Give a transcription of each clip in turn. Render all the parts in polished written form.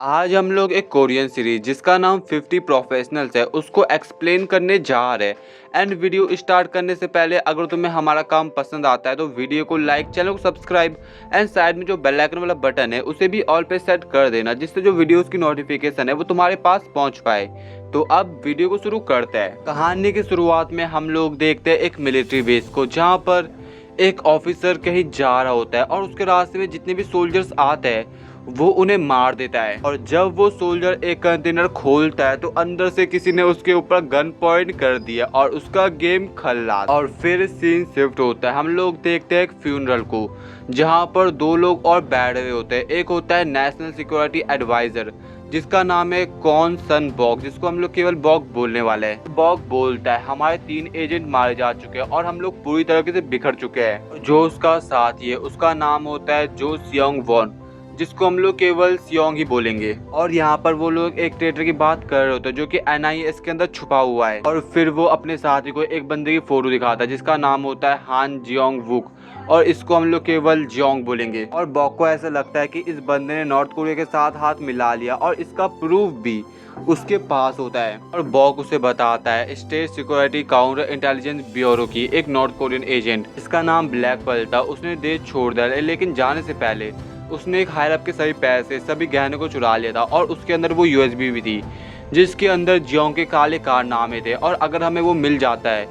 आज हम लोग एक कोरियन सीरीज जिसका नाम 50 प्रोफेशनल्स है उसको एक्सप्लेन करने जा रहे हैं। एंड वीडियो स्टार्ट करने से पहले अगर तुम्हें हमारा काम पसंद आता है तो वीडियो को लाइक, चैनल को सब्सक्राइब एंड साइड में जो बेल आइकन वाला बटन है उसे भी ऑल पे सेट कर देना, जिससे जो वीडियोस की नोटिफिकेशन है वो तुम्हारे पास पहुंच पाए। तो अब वीडियो को शुरू करते हैं। कहानी की शुरुआत में हम लोग देखते हैं एक मिलिट्री बेस को, जहाँ पर एक ऑफिसर कहीं जा रहा होता है और उसके रास्ते में जितने भी सोल्जर्स आते हैं वो उन्हें मार देता है। और जब वो सोल्जर एक कंटेनर खोलता है तो अंदर से किसी ने उसके ऊपर गन पॉइंट कर दिया और उसका गेम खल्लास। और फिर सीन शिफ्ट होता है, हम लोग देखते हैं एक फ्यूनरल को, जहाँ पर दो लोग और बैठे हुए होते हैं। एक होता है नेशनल सिक्योरिटी एडवाइजर जिसका नाम है कॉन सन बॉक, जिसको हम लोग केवल बॉक बोलने वाले हैं। बॉक बोलता है हमारे 3 एजेंट मारे जा चुके हैं और हम लोग पूरी तरीके से बिखर चुके हैं। जो उसका साथी है उसका नाम होता है जो सियोंग वॉन, जिसको हम लोग केवल सियोंग ही बोलेंगे। और यहाँ पर वो लोग एक ट्रेटर की बात कर रहे होते हैं जो कि NIS के अंदर छुपा हुआ है। और फिर वो अपने साथी को एक बंदे की फोटो दिखाता है जिसका नाम होता है हान जियोंग वुक, और इसको हम लोग केवल जियोंग बोलेंगे। और बॉक को ऐसा लगता है कि इस बंदे ने नॉर्थ कोरिया के साथ हाथ मिला लिया और इसका प्रूफ भी उसके पास होता है। और बॉक उसे बताता है state security counter intelligence bureau की एक नॉर्थ कोरियन एजेंट, इसका नाम ब्लैक पर्ल था, उसने देश छोड़ दिया, लेकिन जाने से पहले उसने एक हायर अप के सभी पैसे, सभी गहने को चुरा लिया था। और उसके अंदर वो USB भी थी जिसके अंदर जियोंग के काले कारनामे थे, और अगर हमें वो मिल जाता है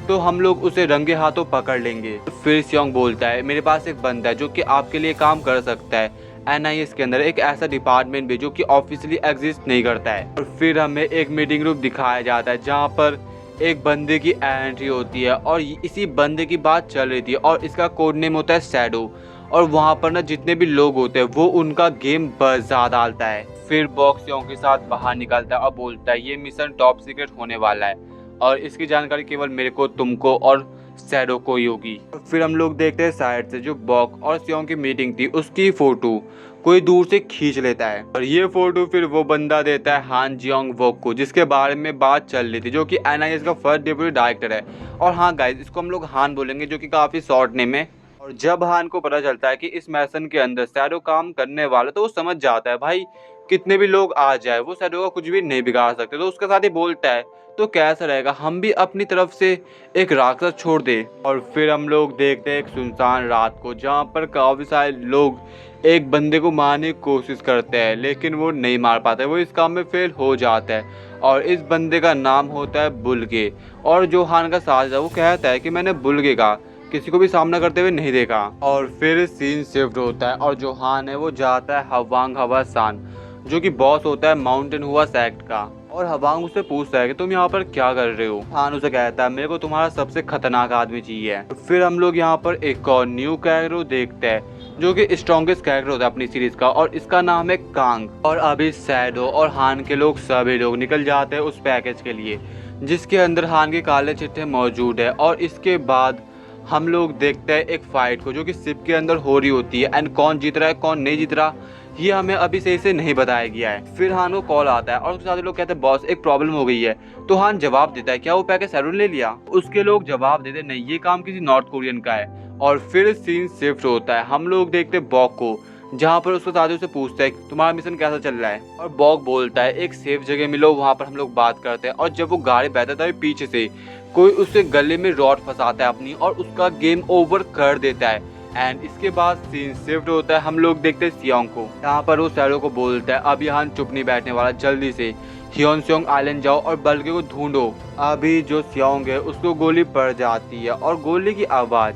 तो हम लोग उसे रंगे हाथों पकड़ लेंगे। फिर सियोंग बोलता है मेरे पास एक बंदा है जो कि आपके लिए काम कर सकता है। NIS के अंदर एक ऐसा डिपार्टमेंट भी जो कि ऑफिशियली एग्जिस्ट नहीं करता है। और फिर हमें एक मीटिंग रूम दिखाया जाता है जहाँ पर एक बंदे की एंट्री होती है और इसी बंदे की बात चल रही थी और इसका कोड नेम होता है शैडो। और वहाँ पर ना जितने भी लोग होते हैं वो उनका गेम बजा डालता है। फिर बॉक्स सियोंग के साथ बाहर निकलता है और बोलता है ये मिशन टॉप सीक्रेट होने वाला है और इसकी जानकारी केवल मेरे को, तुमको और शैडो को ही होगी। फिर हम लोग देखते हैं साइड से जो बॉक और सियोंग की मीटिंग थी उसकी फोटो कोई दूर से खींच लेता है, और ये फोटो फिर वो बंदा देता है हान जियोंग वोक को जिसके बारे में बात चल रही थी, जो कि NIS का फर्स्ट डेप्यूटी डायरेक्टर है। और हाँ गाइस, इसको हम लोग हान बोलेंगे जो कि काफी शॉर्ट नेम है। और जब हान को पता चलता है कि इस मिशन के अंदर शैडो काम करने वाला, तो वो समझ जाता है भाई कितने भी लोग आ जाए वो शैडो का कुछ भी नहीं बिगाड़ सकते। तो उसके साथ ही बोलता है तो कैसा रहेगा हम भी अपनी तरफ से एक राक्षस छोड़ दे। और फिर हम लोग देखते हैं एक सुनसान रात को जहाँ पर काफी सारे लोग एक बंदे को मारने की कोशिश करते हैं, लेकिन वो नहीं मार पाते, वो इस काम में फेल हो जाता है। और इस बंदे का नाम होता है बुलगे। और जो हान का साथ है वो कहता है कि मैंने बुलगे का किसी को भी सामना करते हुए नहीं देखा। और फिर सीन शिफ्ट होता है और जो हान है वो जाता है हवांग हवा सान, जो कि बॉस होता है माउंटेन हुआ सेक्ट का। और हवांग उससे पूछता है कि तुम यहाँ पर क्या कर रहे हो। हान उसे कहता है मेरे को तुम्हारा सबसे खतरनाक आदमी चाहिए। फिर हम लोग यहाँ पर एक और न्यू कैरेक्टर देखते हैं जो कि स्ट्रॉन्गेस्ट कैरेक्टर होता है अपनी सीरीज का, और इसका नाम है कांग। और अभी शैडो और हान के लोग सभी लोग निकल जाते हैं उस पैकेज के लिए जिसके अंदर हान के काले चिट्ठे मौजूद है। और इसके बाद हम लोग देखते हैं एक फाइट को जो कि शिप के अंदर हो रही होती है, एंड कौन जीत रहा है कौन नहीं जीत रहा ये हमें अभी सही से नहीं बताया गया है। फिर हान को कॉल आता है और उसके साथ लोग कहते हैं बॉस एक प्रॉब्लम हो गई है। तो हान जवाब देता है क्या वो पैकेज शैडो ने ले लिया। उसके लोग जवाब देते नहीं, ये काम किसी नॉर्थ कोरियन का है। और फिर सीन शिफ्ट होता है, हम लोग देखते हैं बॉक को जहाँ पर उसके साथियों से पूछता है तुम्हारा मिशन कैसा चल रहा है। और बॉक बोलता है एक सेफ जगह मिलो, वहाँ पर हम लोग बात करते हैं। और जब वो गाड़ी बैठता है पीछे से कोई उसके गले में रॉड फंसाता है अपनी और उसका गेम ओवर कर देता है। एंड इसके बाद सीन शिफ्ट होता है, हम लोग देखते हैं सियोंग को, यहाँ पर वो शैडो को बोलता है अब यहाँ चुप नहीं बैठने वाला, जल्दी से ह्योनसेओंग आइलैंड जाओ और बल्कि को ढूंढो। अभी जो सियोंग है उसको गोली पड़ जाती है और गोली की आवाज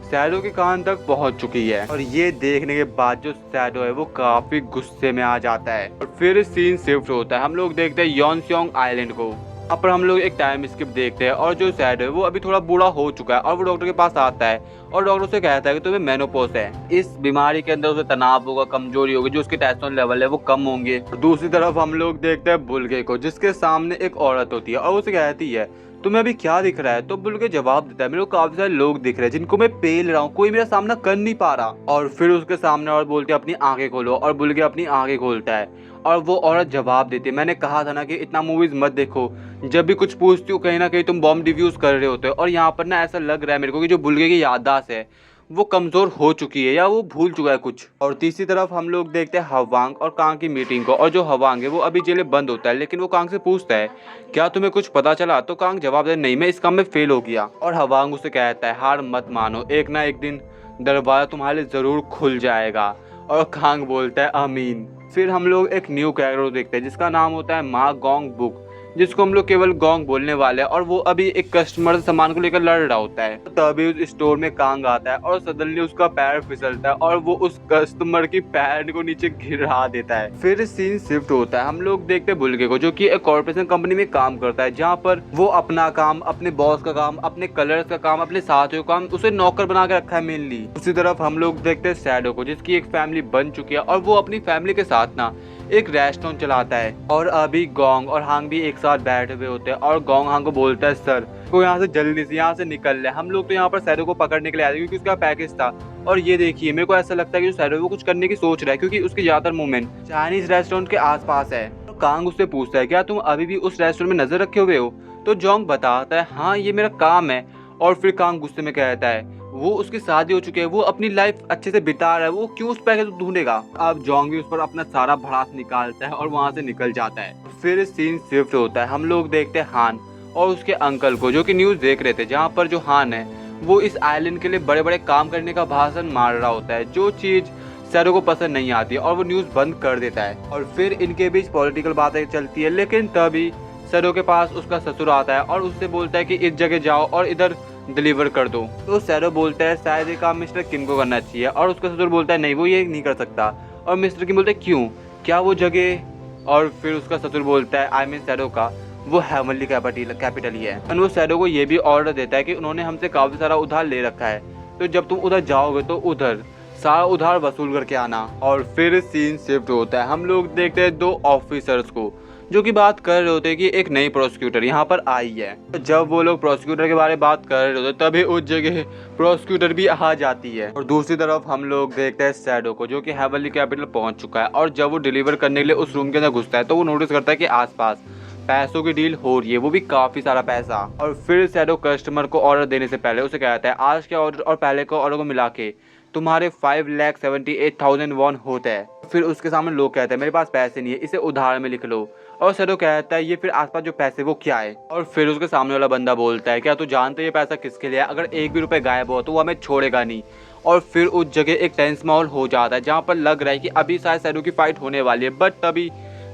शैडो के कान तक पहुंच चुकी है। और ये देखने के बाद जो शैडो है वो काफी गुस्से में आ जाता है। और फिर सीन शिफ्ट होता है, हम लोग देखते हैं ह्योनसेओंग आइलैंड को। यहाँ पर हम लोग एक टाइम स्किप देखते हैं और जो शैडो है वो अभी थोड़ा बूढ़ा हो चुका है और वो डॉक्टर के पास आता है और डॉक्टर से कहता है कि तुम्हें मेनोपॉज है, इस बीमारी के अंदर उसे तनाव होगा, कमजोरी होगी, जो उसके टेस्टोस्टेरोन लेवल है वो कम होंगे। दूसरी तरफ हम लोग देखते हैं बुलगे को जिसके सामने एक औरत होती है और उसे कहती है तुम्हें अभी क्या दिख रहा है। तो बुलगे जवाब देता है मेरे को काफी सारे लोग दिख रहे हैं जिनको मैं पेल रहा हूँ, कोई मेरा सामना कर नहीं पा रहा। और फिर उसके सामने और बोलती है अपनी आंखें खोलो, और बुलगे अपनी आंखें खोलता है और वो औरत जवाब देती है मैंने कहा था ना कि इतना मूवीज मत देखो, जब भी कुछ पूछती हूँ कहीं ना कहीं तुम बॉम्ब डिफ्यूज कर रहे होते हो। और यहाँ पर ना ऐसा लग रहा है मेरे को कि जो बुलगे की याददाश्त है वो कमज़ोर हो चुकी है या वो भूल चुका है कुछ। और तीसरी तरफ हम लोग देखते हैं हवांग और कांग की मीटिंग को, और जो हवांग है वो अभी जेल में बंद होता है, लेकिन वो कांग से पूछता है क्या तुम्हें कुछ पता चला? तो कांग जवाब दे नहीं, मैं इस काम में फेल हो गया। और हवांग उसे कहता है हार मत मानो, एक ना एक दिन दरवाजा तुम्हारे लिए ज़रूर खुल जाएगा। और कांग बोलता है आमीन। फिर हम लोग एक न्यू कैरेक्टर देखते हैं जिसका नाम होता है मा गोंग बुक, जिसको हम लोग केवल गोंग बोलने वाले हैं, और वो अभी एक कस्टमर से सामान को लेकर लड़ रहा होता है। तभी उस स्टोर में कांग आता है और सडनली उसका पैर फिसलता है और वो उस कस्टमर की पैर को नीचे गिरा देता है। फिर सीन शिफ्ट होता है, हम लोग देखते हैं बुल्गे को जो कि एक कॉर्पोरेशन कंपनी में काम करता है, जहाँ पर वो अपना काम, अपने बॉस का काम, अपने कलर्स का काम, अपने साथियों का काम, उसे नौकर बना के रखा है मेनली। उसी तरफ हम लोग देखते हैं शैडो को जिसकी एक फैमिली बन चुकी है, और वो अपनी फैमिली के साथ ना एक रेस्टोरेंट चलाता है। और अभी गोंग और हांग भी एक साथ बैठे हुए होते हैं, और गोंग हांग को बोलता है सर को यहाँ से जल्दी से यहाँ से निकल ले, हम लोग तो यहाँ पर शैडो को पकड़ने के लिए आए थे क्योंकि उसका पैकेज था। और ये देखिए मेरे को ऐसा लगता है कि शैडो को कुछ करने की सोच रहा है, क्योंकि उसके ज्यादातर मूवमेंट चाइनीज रेस्टोरेंट के आसपास है। तो कांग उससे पूछता है क्या तुम अभी भी उस रेस्टोरेंट में नजर रखे हुए हो? तो जोंग बताता है हाँ ये मेरा काम है। और फिर कांग गुस्से में कहता है वो उसकी शादी हो चुकी है, वो अपनी लाइफ अच्छे से बिता रहा है, वो क्यों उस पैकेज को ढूंढेगा? अब जोंग भी उस पर अपना सारा भड़ास निकालता है और वहां से निकल जाता है। फिर सीन शिफ्ट होता है, हम लोग देखते हैं हान और उसके अंकल को जो कि न्यूज देख रहे थे, जहाँ पर जो हान है वो इस आइलैंड के लिए बड़े बड़े काम करने का भाषण मार रहा होता है, जो चीज सैरो को पसंद नहीं आती है, और वो न्यूज बंद कर देता है। और फिर इनके बीच पॉलिटिकल बातें चलती है, लेकिन तभी सैरो के पास उसका ससुर आता है और उससे बोलता है कि इस जगह जाओ और इधर डिलीवर कर दो। तो सैरो बोलता है शायद ये काम मिस्टर किम को करना चाहिए, और उसका ससुर बोलता है नहीं वो ये नहीं कर सकता। और मिस्टर किम बोलते हैं क्यों, क्या वो जगह? और फिर उसका ससुर बोलता है आई मीन सैरो का वो हेवनली कैपिटल ही है। और वो सैरो को ये भी ऑर्डर देता है कि उन्होंने हमसे काफी सारा उधार ले रखा है, तो जब तुम उधर जाओगे तो उधर सारा उधार वसूल करके आना। और फिर सीन शिफ्ट होता है, हम लोग देखते हैं दो ऑफिसर्स को जो कि बात कर रहे होते हैं कि एक नई प्रोसिक्यूटर यहाँ पर आई है। तो जब वो लोग प्रोसिक्यूटर के बारे में बात कर रहे होते तभी उस जगह प्रोसिक्यूटर भी आ जाती है। और दूसरी तरफ हम लोग देखते हैं शैडो को जो कि हेवनली कैपिटल पहुंच चुका है, और जब वो डिलीवर करने के लिए उस रूम के अंदर घुसता है तो वो नोटिस करता है कि आसपास पैसों की डील हो रही है, वो भी काफी सारा पैसा। और फिर शैडो कस्टमर को ऑर्डर देने से पहले उसे कहता है आज के ऑर्डर और पहले के ऑर्डर को मिला के तुम्हारे 5,78,000 वॉन होता है। फिर उसके सामने लोग कहते हैं मेरे पास पैसे नहीं है, इसे उधार में लिख लो। और शैडो कहता है ये फिर आसपास जो पैसे वो क्या है? और फिर उसके सामने वाला बंदा बोलता है क्या तू जानते ये पैसा किसके लिए है? अगर एक भी रुपए गायब हो तो वो हमें छोड़ेगा नहीं। और फिर उस जगह एक टेंस माहौल हो जाता है, जहाँ पर लग रहा है कि अभी शायद शैडो की फाइट होने वाली है, बट तभी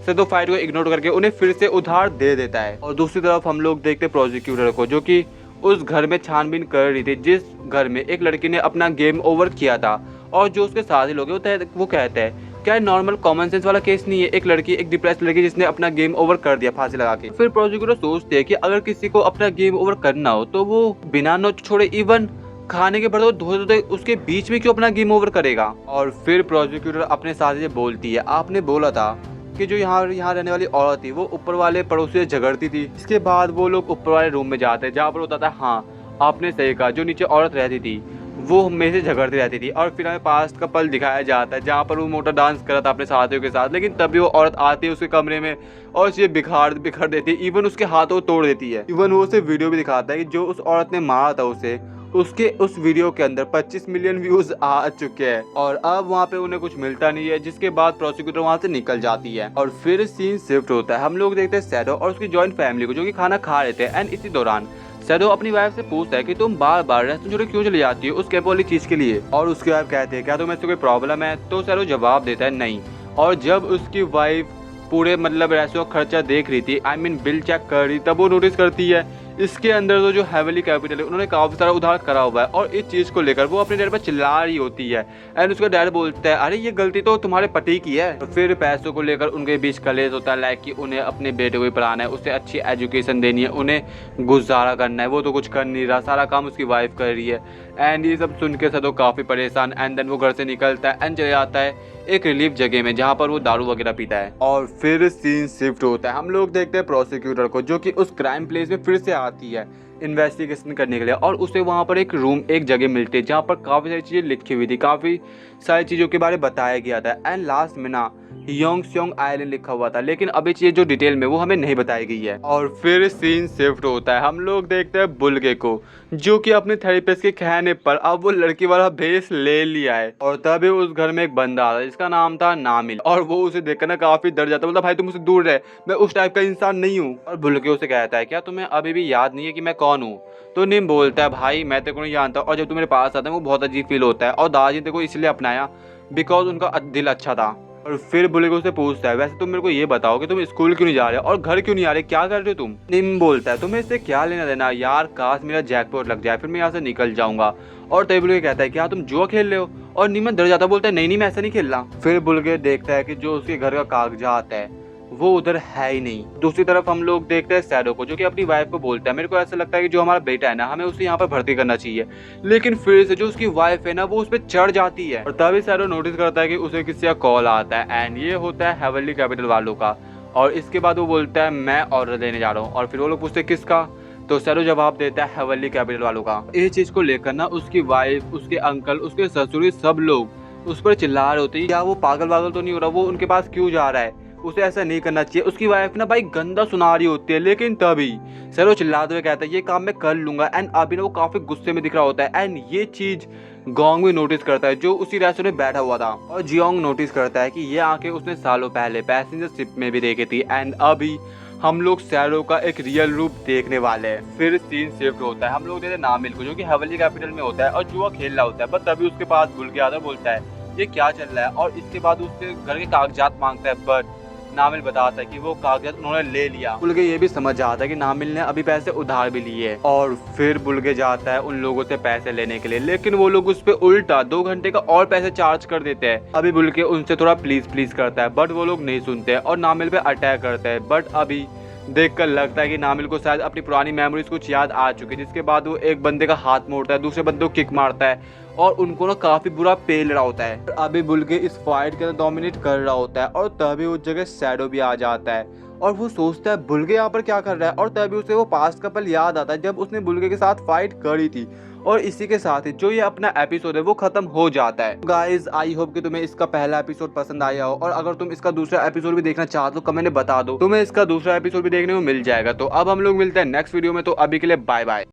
शैडो फाइट को इग्नोर करके उन्हें फिर से उधार दे देता है। और दूसरी तरफ हम लोग देखते प्रोसिक्यूटर को जो कि उस घर में छानबीन कर रही थी जिस घर में एक लड़की ने अपना गेम ओवर किया था, और जो उसके साथी लोग वो कहते हैं क्या नॉर्मल कॉमन सेंस वाला केस नहीं है? एक लड़की, एक डिप्रेस्ड लड़की जिसने अपना गेम ओवर कर दिया फांसी लगा के। फिर प्रोसिक्यूटर सोचते हैं कि अगर किसी को अपना गेम ओवर करना हो तो वो बिना नोच छोड़े इवन खाने के बर्तन धोते धोते उसके बीच में क्यों अपना गेम ओवर करेगा? और फिर प्रोसिक्यूटर अपने साथी से बोलती है आपने बोला था कि जो यहाँ रहने वाली औरत थी वो ऊपर वाले पड़ोसी से झगड़ती थी। इसके बाद वो लोग ऊपर वाले रूम में जाते हैं जहाँ पर होता था हाँ आपने सही कहा, जो नीचे औरत रहती थी वो मेरे से झगड़ती रहती थी। और फिर हमें पास्ट का पल दिखाया जाता है जहाँ पर वो मोटा डांस कर रहा था अपने साथियों के साथ, लेकिन तभी वो औरत आती है उसके कमरे में और उसे बिखार देती है, इवन उसके हाथों तोड़ देती है। इवन वो उसे वीडियो भी दिखाता है कि जो उस औरत ने मारा था उसे, उसके उस वीडियो के अंदर 25 मिलियन व्यूज आ चुके हैं। और अब वहाँ पे उन्हें कुछ मिलता नहीं है, जिसके बाद प्रोसिक्यूटर वहाँ से निकल जाती है। और फिर सीन शिफ्ट होता है, हम लोग देखते हैं शैडो और उसकी जॉइंट फैमिली को जो कि खाना खा रहे थे। एंड इसी दौरान शैडो अपनी वाइफ से पूछता है कि तुम बार बार रेस्टोरेंट छोड़ क्यों चली जाती हो उस कैप वाली चीज के लिए? और उसकी वाइफ कहती है क्या तुम्हें इससे कोई प्रॉब्लम है? तो शैडो जवाब देता है नहीं। और जब उसकी वाइफ पूरे मतलब रेस्टोरेंट खर्चा देख रही थी, आई मीन बिल चेक कर रही, तब वो नोटिस करती है इसके अंदर तो जो हेवनली कैपिटल है उन्होंने काफी सारा उधार करा हुआ है। और इस चीज को लेकर वो अपने डैड पर चिल्ला रही होती है। एंड उसका डैड बोलता है अरे ये गलती तो तुम्हारे पति की है। तो फिर पैसों को लेकर उनके बीच कलेश होता है, लाइक कि उन्हें अपने बेटे को ही पढ़ाना है, उसे अच्छी एजुकेशन देनी है, उन्हें गुजारा करना है, वो तो कुछ कर नहीं रहा, सारा काम उसकी वाइफ कर रही है। एंड ये सब सुन के सदो काफी परेशान। एंड देन वो घर से निकलता है एंड चले जाता है एक रिलीफ जगह में जहाँ पर वो दारू वगैरह पीता है। और फिर सीन शिफ्ट होता है, हम लोग देखते हैं प्रोसिक्यूटर को जो कि उस क्राइम प्लेस में फिर से आती है। इन्वेस्टिगेशन करने के लिए। और उसे वहाँ पर एक रूम, एक जगह मिलती है जहाँ पर काफ़ी सारी चीज़ें लिखी हुई थी, काफ़ी सारी चीज़ों के बारे में बताया गया था। एंड लास्ट में ना योंगस्योंग आइलैंड लिखा हुआ था, लेकिन अभी चीज़ जो डिटेल में वो हमें नहीं बताई गई है। और फिर सीन शिफ्ट होता है, हम लोग देखते हैं बुल्गे को, जो कि अपने थेरेपिस्ट के कहने पर अब वो लड़की वाला भेस ले लिया है। और तभी उस घर में एक बंदा आता है जिसका नाम था नामिल, और वो उसे देखकर ना काफी डर जाता है, बोलता भाई तुम मुझसे दूर रहे, मैं उस टाइप का इंसान नहीं हूँ। और बुल्गे उसे कहता है क्या तुम्हें अभी भी याद नहीं है कि मैं कौन हूँ? तो निम बोलता है भाई मैं तेरे को नहीं जानता, और जब तू मेरे पास आता है वो बहुत अजीब फील होता है, और दादाजी ने तेरे को इसलिए अपनाया बिकॉज उनका दिल अच्छा था। और फिर बुल्गे उससे पूछता है वैसे तुम मेरे को ये बताओ कि तुम स्कूल क्यों नहीं जा रहे और घर क्यों नहीं आ रहे, क्या कर रहे हो तुम? निम बोलता है तुम्हें इससे क्या लेना देना यार, काश मेरा जैकपॉट लग जाए फिर मैं यहाँ से निकल जाऊंगा। और तभी बुल्गे कहता है क्या तुम जुआ खेल रहे हो? और निम डर जाता, बोलता है नहीं नहीं मैं ऐसा नहीं खेल रहा। फिर बुल्गे देखता है कि जो उसके घर का कागजात है वो उधर है ही नहीं। दूसरी तरफ हम लोग देखते हैं सैडो को, जो कि अपनी वाइफ को बोलता है मेरे को ऐसा लगता है कि जो हमारा बेटा है ना हमें उसे यहाँ पर भर्ती करना चाहिए। लेकिन फिर से जो उसकी वाइफ है ना वो उस पर चढ़ जाती है, और तभी सैडो नोटिस करता है कि उसे किसी का कॉल आता है, एंड ये होता है हेवनली कैपिटल वालों का। और इसके बाद वो बोलता है मैं ऑर्डर देने जा रहा हूँ, और फिर वो लोग पूछते हैं किसका? तो सैडो जवाब देता है हेवनली कैपिटल वालों का। इस चीज को लेकर ना उसकी वाइफ, उसके अंकल, उसके ससुर, सब लोग उस पर चिल्ला रहे होते हैं क्या वो पागल वागल तो नहीं हो रहा, वो उनके पास क्यों जा रहा है, उसे ऐसा नहीं करना चाहिए। उसकी वाइफ ना भाई गंदा सुना रही होती है, लेकिन तभी सैडो चिल्लाते हुए कहता है ये काम मैं कर लूंगा। एंड अभी ना वो काफी गुस्से में दिख रहा होता है, एंड ये चीज गोंग भी नोटिस करता है जो उसी रेस्टोरेंट में बैठा हुआ था। और जियोंग नोटिस करता है कि ये आंखें उसने सालों पहले पैसेंजर शिप में भी देखी थी। एंड अभी हम लोग सैडो का एक रियल रूप देखने वाले हैं। फिर सीन शिफ्ट होता है, हम लोग देखते हैं नामिल को, जो कि हेवनली कैपिटल में होता है और जुआ खेल रहा होता है। बट तभी उसके पास बुल्गे आता है, बोलता है ये क्या चल रहा है, और इसके बाद उसके घर के कागजात मांगता है। बट नामिल बताता है कि वो कागजात उन्होंने ले लिया। बुल्गे ये भी समझ जाता है कि नामिल ने अभी पैसे उधार भी लिए। और फिर बुल्गे जाता है उन लोगों से पैसे लेने के लिए, लेकिन वो लोग उस पे उल्टा 2 घंटे का और पैसे चार्ज कर देते हैं। अभी बुल्गे उनसे थोड़ा प्लीज प्लीज करता है, बट वो लोग नहीं सुनते और नामिल पे अटैक करते हैं। बट अभी देखकर लगता है कि नामिल को शायद अपनी पुरानी मेमोरीज कुछ याद आ चुकी है, जिसके बाद वो एक बंदे का हाथ मोड़ता है, दूसरे बंदे को किक मारता है, और उनको ना काफी बुरा पेल रहा होता है। अभी बुल्गे इस फाइट के अंदर डोमिनेट कर रहा होता है, और तभी उस जगह सैडो भी आ जाता है, और वो सोचता है बुल्गे यहाँ पर क्या कर रहा है। और तभी उसे वो पास्ट का पल याद आता है जब उसने बुल्गे के साथ फाइट करी थी। और इसी के साथ ही जो ये अपना एपिसोड है वो खत्म हो जाता है। गाइज आई होप कि तुम्हें इसका पहला एपिसोड पसंद आया हो, और अगर तुम इसका दूसरा एपिसोड भी देखना चाहते हो कमेंट में बता दो, तुम्हें इसका दूसरा एपिसोड भी देखने को मिल जाएगा। तो अब हम लोग मिलते हैं नेक्स्ट वीडियो में, तो अभी के लिए बाय बाय।